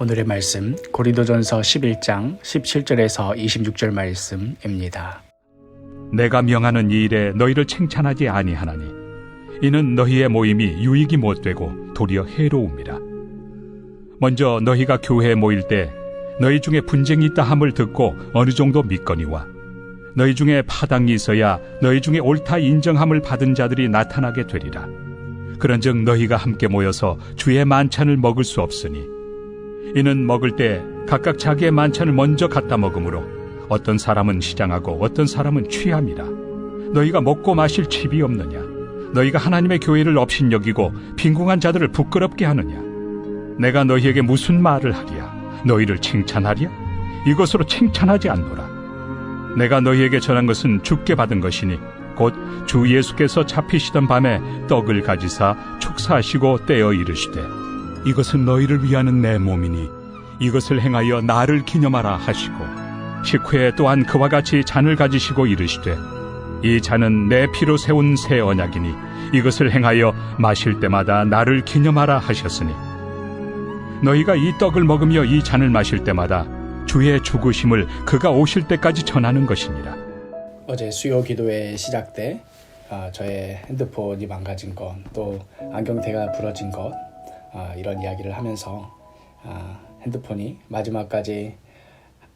오늘의 말씀 고린도전서 11장 17절에서 26절 말씀입니다. 내가 명하는 이 일에 너희를 칭찬하지 아니하나니 이는 너희의 모임이 유익이 못되고 도리어 해로움이라. 먼저 너희가 교회에 모일 때 너희 중에 분쟁이 있다 함을 듣고 어느 정도 믿거니와 너희 중에 파당이 있어야 너희 중에 옳다 인정함을 받은 자들이 나타나게 되리라. 그런즉 너희가 함께 모여서 주의 만찬을 먹을 수 없으니 이는 먹을 때 각각 자기의 만찬을 먼저 갖다 먹으므로 어떤 사람은 시장하고 어떤 사람은 취함이라. 너희가 먹고 마실 칩이 없느냐? 너희가 하나님의 교회를 업신여기고 빈궁한 자들을 부끄럽게 하느냐? 내가 너희에게 무슨 말을 하랴? 너희를 칭찬하랴? 이것으로 칭찬하지 않노라. 내가 너희에게 전한 것은 주께 받은 것이니 곧 주 예수께서 잡히시던 밤에 떡을 가지사 축사하시고 떼어 이르시되 이것은 너희를 위하는 내 몸이니 이것을 행하여 나를 기념하라 하시고 식후에 또한 그와 같이 잔을 가지시고 이르시되 이 잔은 내 피로 세운 새 언약이니 이것을 행하여 마실 때마다 나를 기념하라 하셨으니 너희가 이 떡을 먹으며 이 잔을 마실 때마다 주의 죽으심을 그가 오실 때까지 전하는 것이니라. 어제 수요 기도회 시작 때 저의 핸드폰이 망가진 것, 또 안경테가 부러진 것, 이런 이야기를 하면서 핸드폰이 마지막까지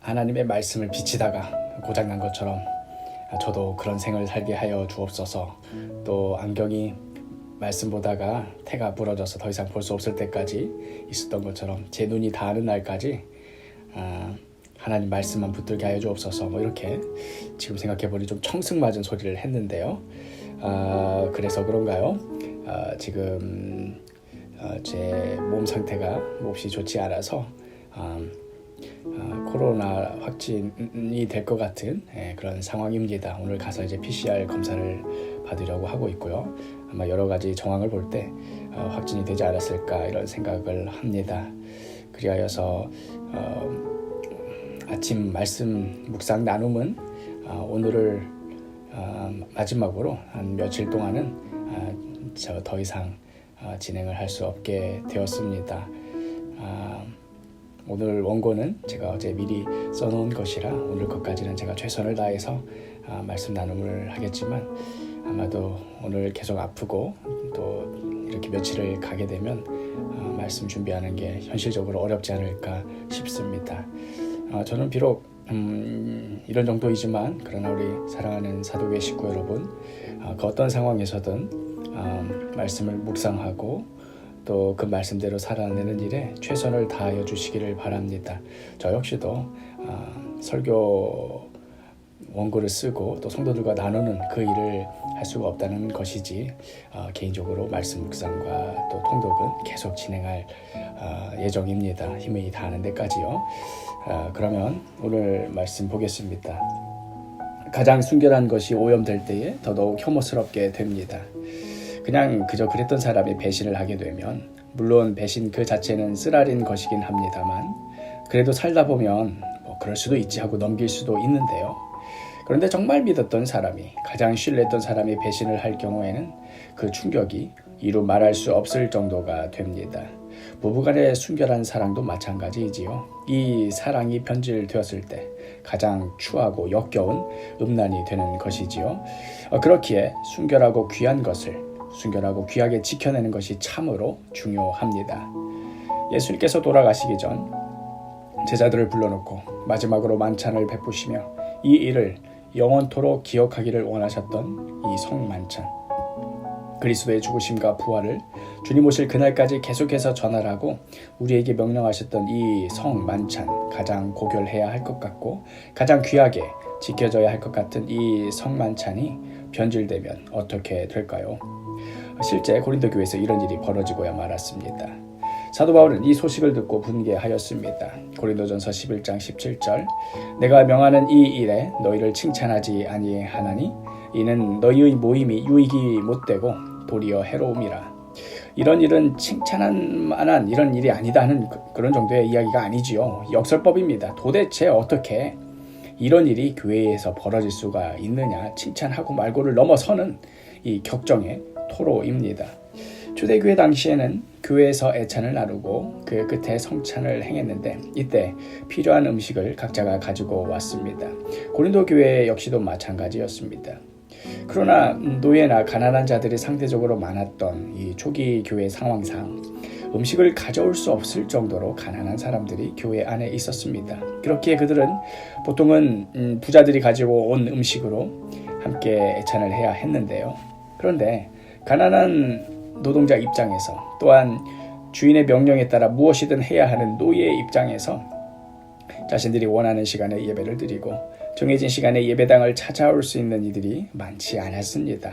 하나님의 말씀을 비치다가 고장난 것처럼 저도 그런 생을 살게 하여 주옵소서. 또 안경이 말씀 보다가 태가 부러져서 더 이상 볼 수 없을 때까지 있었던 것처럼 제 눈이 닿는 날까지 하나님 말씀만 붙들게 하여 주옵소서. 이렇게 지금 생각해보니 좀 청승맞은 소리를 했는데요. 그래서 그런가요? 지금 제 몸 상태가 몹시 좋지 않아서 코로나 확진이 될 것 같은 그런 상황입니다. 오늘 가서 이제 PCR 검사를 받으려고 하고 있고요. 아마 여러 가지 정황을 볼 때 확진이 되지 않았을까 이런 생각을 합니다. 그리하여서 아침 말씀 묵상 나눔은 오늘을 마지막으로 한 며칠 동안은 더 이상 진행을 할 수 없게 되었습니다. 오늘 원고는 제가 어제 미리 써놓은 것이라 오늘 것까지는 제가 최선을 다해서 말씀 나눔을 하겠지만 아마도 오늘 계속 아프고 또 이렇게 며칠을 가게 되면 말씀 준비하는 게 현실적으로 어렵지 않을까 싶습니다. 저는 비록 이런 정도이지만 그러나 우리 사랑하는 사도교회 식구 여러분, 그 어떤 상황에서든 말씀을 묵상하고 또 그 말씀대로 살아내는 일에 최선을 다하여 주시기를 바랍니다. 저 역시도 설교 원고를 쓰고 또 성도들과 나누는 그 일을 할 수가 없다는 것이지 개인적으로 말씀 묵상과 또 통독은 계속 진행할 예정입니다. 힘이 다하는 데까지요. 그러면 오늘 말씀 보겠습니다. 가장 순결한 것이 오염될 때에 더더욱 혐오스럽게 됩니다. 그냥 그저 그랬던 사람이 배신을 하게 되면 물론 배신 그 자체는 쓰라린 것이긴 합니다만 그래도 살다 보면 그럴 수도 있지 하고 넘길 수도 있는데요. 그런데 정말 믿었던 사람이, 가장 신뢰했던 사람이 배신을 할 경우에는 그 충격이 이루 말할 수 없을 정도가 됩니다. 부부간의 순결한 사랑도 마찬가지이지요. 이 사랑이 변질되었을 때 가장 추하고 역겨운 음란이 되는 것이지요. 그렇기에 순결하고 귀한 것을 순결하고 귀하게 지켜내는 것이 참으로 중요합니다. 예수님께서 돌아가시기 전 제자들을 불러놓고 마지막으로 만찬을 베푸시며 이 일을 영원토록 기억하기를 원하셨던 이 성만찬, 그리스도의 죽으심과 부활을 주님 오실 그날까지 계속해서 전하라고 우리에게 명령하셨던 이 성만찬, 가장 고결해야 할 것 같고 가장 귀하게 지켜져야 할 것 같은 이 성만찬이 변질되면 어떻게 될까요? 실제 고린도 교회에서 이런 일이 벌어지고야 말았습니다. 사도 바울은 이 소식을 듣고 분개하였습니다. 고린도전서 11장 17절 내가 명하는 이 일에 너희를 칭찬하지 아니하나니 이는 너희의 모임이 유익이 못되고 도리어 해로움이라. 이런 일은 칭찬할 만한 이런 일이 아니다 하는 그런 정도의 이야기가 아니지요. 역설법입니다. 도대체 어떻게 이런 일이 교회에서 벌어질 수가 있느냐, 칭찬하고 말고를 넘어서는 이 격정의 토로입니다. 초대교회 당시에는 교회에서 애찬을 나누고 그 끝에 성찬을 행했는데 이때 필요한 음식을 각자가 가지고 왔습니다. 고린도 교회 역시도 마찬가지였습니다. 그러나 노예나 가난한 자들이 상대적으로 많았던 이 초기 교회 상황상 음식을 가져올 수 없을 정도로 가난한 사람들이 교회 안에 있었습니다. 그렇기에 그들은 보통은 부자들이 가지고 온 음식으로 함께 애찬을 해야 했는데요. 그런데 가난한 노동자 입장에서 또한 주인의 명령에 따라 무엇이든 해야 하는 노예의 입장에서 자신들이 원하는 시간에 예배를 드리고 정해진 시간에 예배당을 찾아올 수 있는 이들이 많지 않았습니다.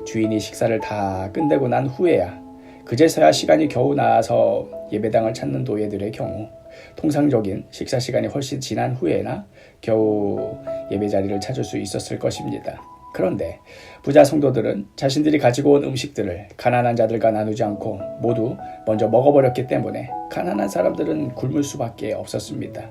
주인이 식사를 다 끝내고 난 후에야 그제서야 시간이 겨우 나서 예배당을 찾는 노예들의 경우 통상적인 식사 시간이 훨씬 지난 후에나 겨우 예배 자리를 찾을 수 있었을 것입니다. 그런데 부자 성도들은 자신들이 가지고 온 음식들을 가난한 자들과 나누지 않고 모두 먼저 먹어버렸기 때문에 가난한 사람들은 굶을 수밖에 없었습니다.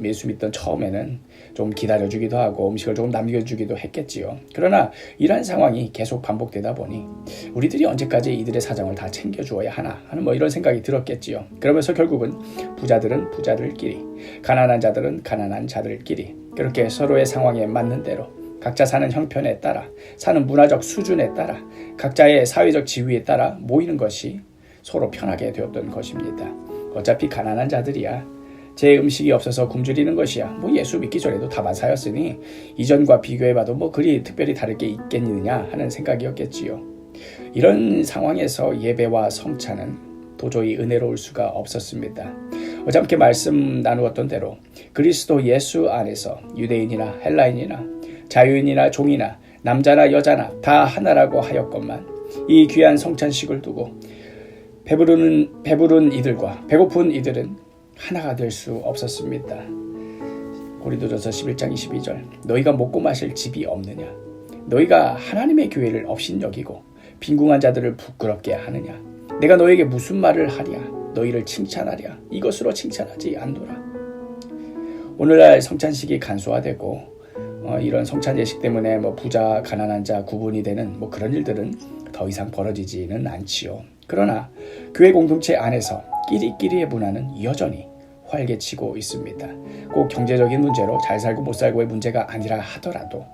예수 믿던 처음에는 좀 기다려주기도 하고 음식을 조금 남겨주기도 했겠지요. 그러나 이러한 상황이 계속 반복되다 보니 우리들이 언제까지 이들의 사정을 다 챙겨주어야 하나 하는 이런 생각이 들었겠지요. 그러면서 결국은 부자들은 부자들끼리, 가난한 자들은 가난한 자들끼리 그렇게 서로의 상황에 맞는 대로 각자 사는 형편에 따라, 사는 문화적 수준에 따라, 각자의 사회적 지위에 따라 모이는 것이 서로 편하게 되었던 것입니다. 어차피 가난한 자들이야 제 음식이 없어서 굶주리는 것이야. 예수 믿기 전에도 다반사였으니 이전과 비교해봐도 그리 특별히 다를 게 있겠느냐 하는 생각이었겠지요. 이런 상황에서 예배와 성찬은 도저히 은혜로울 수가 없었습니다. 어저께 말씀 나누었던 대로 그리스도 예수 안에서 유대인이나 헬라인이나 자유인이나 종이나 남자나 여자나 다 하나라고 하였건만 이 귀한 성찬식을 두고 배부른 이들과 배고픈 이들은 하나가 될 수 없었습니다. 고린도전서 11장 22절 너희가 먹고 마실 집이 없느냐? 너희가 하나님의 교회를 업신여기고 빈궁한 자들을 부끄럽게 하느냐? 내가 너에게 무슨 말을 하랴? 너희를 칭찬하랴? 이것으로 칭찬하지 않노라. 오늘날 성찬식이 간소화되고 이런 성찬 예식 때문에 부자 가난한 자 구분이 되는 그런 일들은 더 이상 벌어지지는 않지요. 그러나 교회 공동체 안에서 끼리끼리의 문화는 여전히 활개치고 있습니다. 꼭 경제적인 문제로 잘 살고 못 살고의 문제가 아니라 하더라도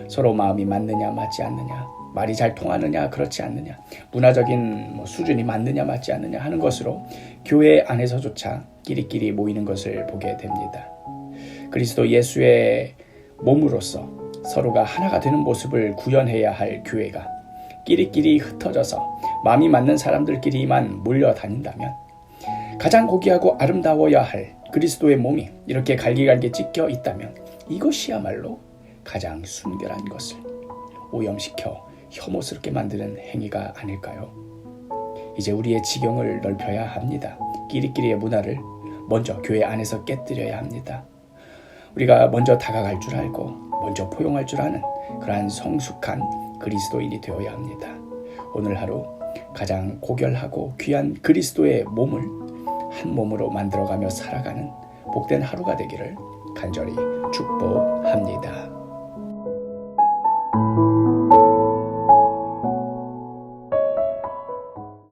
서로 마음이 맞느냐 맞지 않느냐, 말이 잘 통하느냐 그렇지 않느냐, 문화적인 수준이 맞느냐 맞지 않느냐 하는 것으로 교회 안에서조차 끼리끼리 모이는 것을 보게 됩니다. 그리스도 예수의 몸으로서 서로가 하나가 되는 모습을 구현해야 할 교회가 끼리끼리 흩어져서 마음이 맞는 사람들끼리만 몰려다닌다면 가장 고귀하고 아름다워야 할 그리스도의 몸이 이렇게 갈기갈기 찢겨 있다면 이것이야말로 가장 순결한 것을 오염시켜 혐오스럽게 만드는 행위가 아닐까요? 이제 우리의 지경을 넓혀야 합니다. 끼리끼리의 문화를 먼저 교회 안에서 깨뜨려야 합니다. 우리가 먼저 다가갈 줄 알고 먼저 포용할 줄 아는 그러한 성숙한 그리스도인이 되어야 합니다. 오늘 하루 가장 고결하고 귀한 그리스도의 몸을 한 몸으로 만들어가며 살아가는 복된 하루가 되기를 간절히 축복합니다.